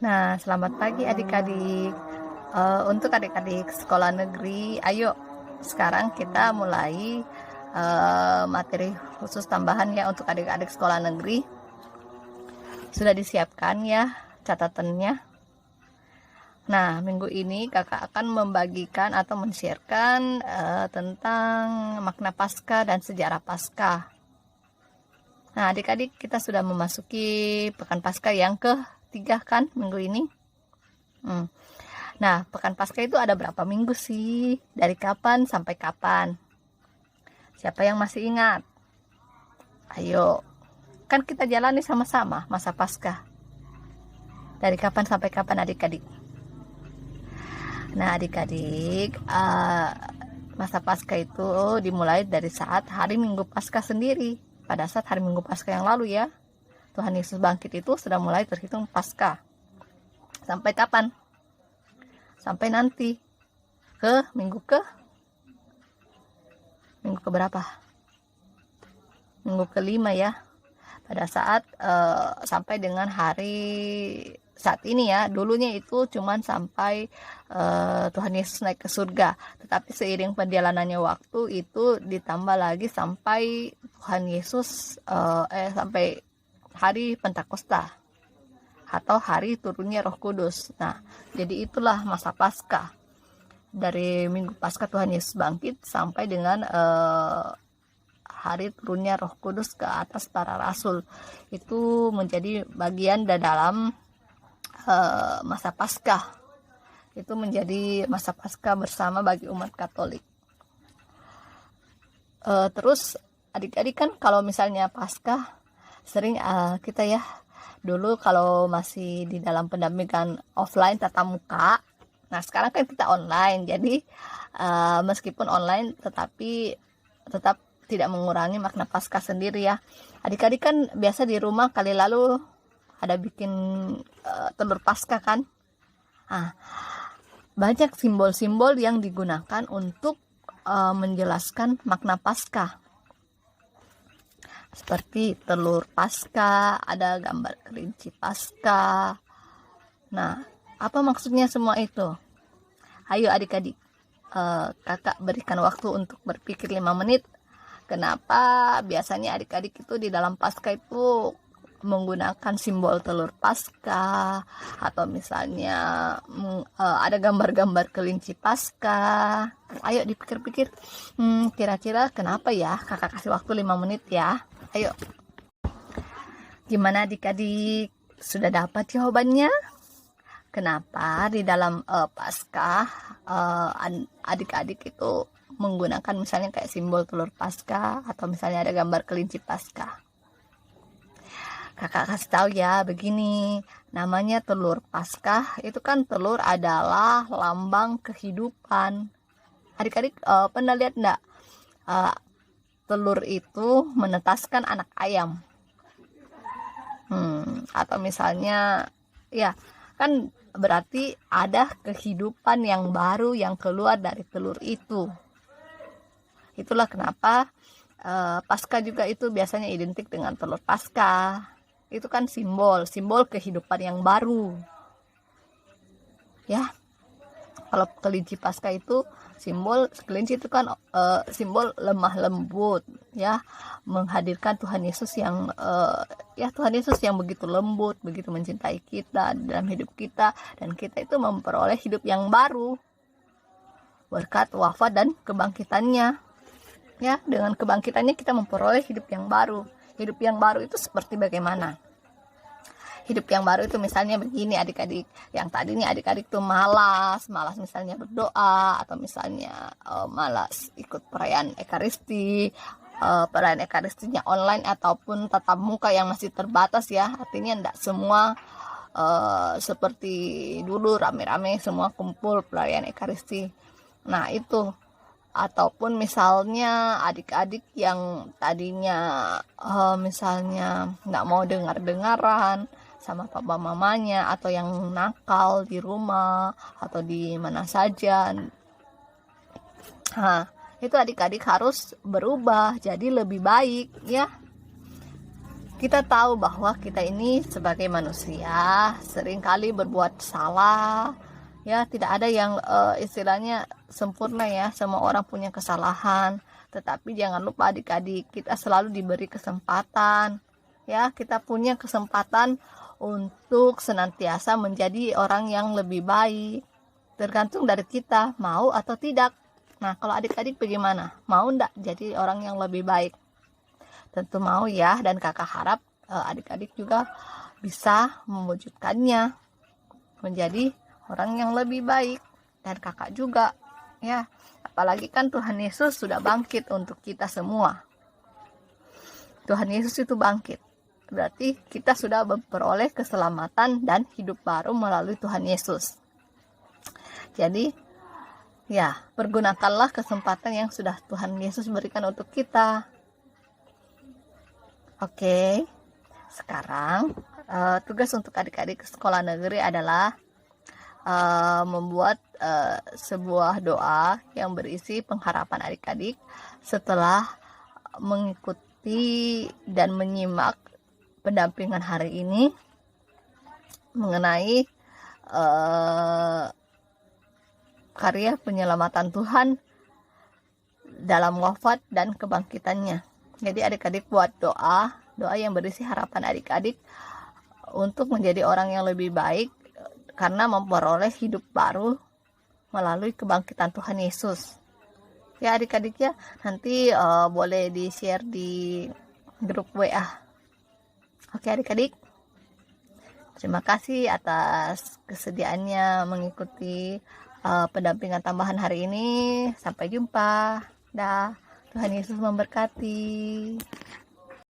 Nah, selamat pagi adik-adik. Untuk adik-adik sekolah negeri, ayo sekarang kita mulai materi khusus tambahan ya untuk adik-adik sekolah negeri. Sudah disiapkan ya catatannya. Nah, minggu ini kakak akan membagikan atau men-sharekan tentang makna Paskah dan sejarah Paskah. Nah, adik-adik, kita sudah memasuki pekan Paskah yang ketiga kan minggu ini. Nah, pekan Paskah itu ada berapa minggu sih? Dari kapan sampai kapan? Siapa yang masih ingat? Ayo, kan kita jalani sama-sama masa Paskah. Dari kapan sampai kapan adik-adik? Nah, adik-adik, masa Paskah itu dimulai dari saat hari Minggu Paskah sendiri. Pada saat hari Minggu Paskah yang lalu ya, Tuhan Yesus bangkit itu sudah mulai terhitung Paskah. Sampai kapan? Sampai nanti ke minggu keberapa? Minggu kelima ya. Pada saat sampai dengan hari saat ini ya. Dulunya itu cuman sampai Tuhan Yesus naik ke surga. Tetapi seiring perjalanannya waktu itu ditambah lagi sampai Tuhan Yesus sampai hari Pentakosta atau hari turunnya Roh Kudus. Nah, jadi itulah masa Paskah. Dari Minggu Paskah Tuhan Yesus bangkit sampai dengan hari turunnya Roh Kudus ke atas para rasul. Itu menjadi bagian dalam masa Paskah. Itu menjadi masa Paskah bersama bagi umat Katolik. Terus adik-adik kan kalau misalnya Paskah sering kita ya dulu kalau masih di dalam pendampingan offline tatap muka. Nah, sekarang kan kita online. Jadi meskipun online tetapi tetap tidak mengurangi makna Paskah sendiri ya. Adik-adik kan biasa di rumah kali lalu ada bikin telur Paskah kan. Banyak simbol-simbol yang digunakan untuk menjelaskan makna Paskah. Seperti telur Paskah, ada gambar kelinci Paskah. Nah, apa maksudnya semua itu? Ayo adik-adik, kakak berikan waktu untuk berpikir 5 menit. Kenapa biasanya adik-adik itu di dalam Paskah itu menggunakan simbol telur Paskah, atau misalnya ada gambar-gambar kelinci Paskah. Ayo dipikir-pikir, kira-kira kenapa ya? Kakak kasih waktu 5 menit ya. Ayo, gimana adik-adik? Sudah dapat jawabannya? Kenapa di dalam Paskah adik-adik itu menggunakan misalnya kayak simbol telur Paskah, atau misalnya ada gambar kelinci Paskah? Kakak kasih tahu ya, begini, namanya telur Paskah. Itu kan telur adalah lambang kehidupan. Adik-adik pernah lihat enggak? Telur itu menetaskan anak ayam. Atau misalnya, ya kan berarti ada kehidupan yang baru yang keluar dari telur itu. Itulah kenapa Paskah juga itu biasanya identik dengan telur Paskah. Itu kan simbol kehidupan yang baru. Ya. Kalau kelinci Paskah itu simbol kelinci itu kan simbol lemah lembut ya, menghadirkan Tuhan Yesus yang Tuhan Yesus yang begitu lembut, begitu mencintai kita dalam hidup kita, dan kita itu memperoleh hidup yang baru berkat wafat dan kebangkitannya. Ya, dengan kebangkitannya kita memperoleh hidup yang baru. Hidup yang baru itu seperti bagaimana? Hidup yang baru itu misalnya begini adik-adik, yang tadinya adik-adik tuh malas misalnya berdoa, atau misalnya malas ikut perayaan Ekaristi, perayaan Ekaristinya online ataupun tatap muka yang masih terbatas ya, artinya tidak semua seperti dulu rame-rame semua kumpul perayaan Ekaristi. Nah itu, ataupun misalnya adik-adik yang tadinya misalnya nggak mau dengar-dengaran sama papa mamanya, atau yang nakal di rumah atau di mana saja. Nah, itu adik-adik harus berubah jadi lebih baik ya. kita tahu bahwa kita ini sebagai manusia seringkali berbuat salah, ya. Tidak ada yang istilahnya sempurna, ya. Semua orang punya kesalahan, tetapi jangan lupa adik-adik, kita selalu diberi kesempatan, ya. Kita punya kesempatan untuk senantiasa menjadi orang yang lebih baik, tergantung dari kita mau atau tidak. Nah, kalau adik-adik bagaimana? Mau enggak jadi orang yang lebih baik? Tentu mau, ya, dan kakak harap adik-adik juga bisa mewujudkannya menjadi orang yang lebih baik, dan kakak juga, ya. Apalagi kan Tuhan Yesus sudah bangkit untuk kita semua. Tuhan Yesus itu bangkit, berarti kita sudah memperoleh keselamatan dan hidup baru melalui Tuhan Yesus. Jadi, ya, pergunakanlah kesempatan yang sudah Tuhan Yesus berikan untuk kita. Oke, sekarang tugas untuk adik-adik sekolah negeri adalah membuat sebuah doa yang berisi pengharapan adik-adik setelah mengikuti dan menyimak pendampingan hari ini mengenai karya penyelamatan Tuhan dalam wafat dan kebangkitannya. Jadi adik-adik buat doa yang berisi harapan adik-adik untuk menjadi orang yang lebih baik karena memperoleh hidup baru melalui kebangkitan Tuhan Yesus. Ya adik-adik, ya, nanti boleh di-share di grup WA. Oke adik-adik, terima kasih atas kesediaannya mengikuti pendampingan tambahan hari ini. Sampai jumpa. Dah. Tuhan Yesus memberkati.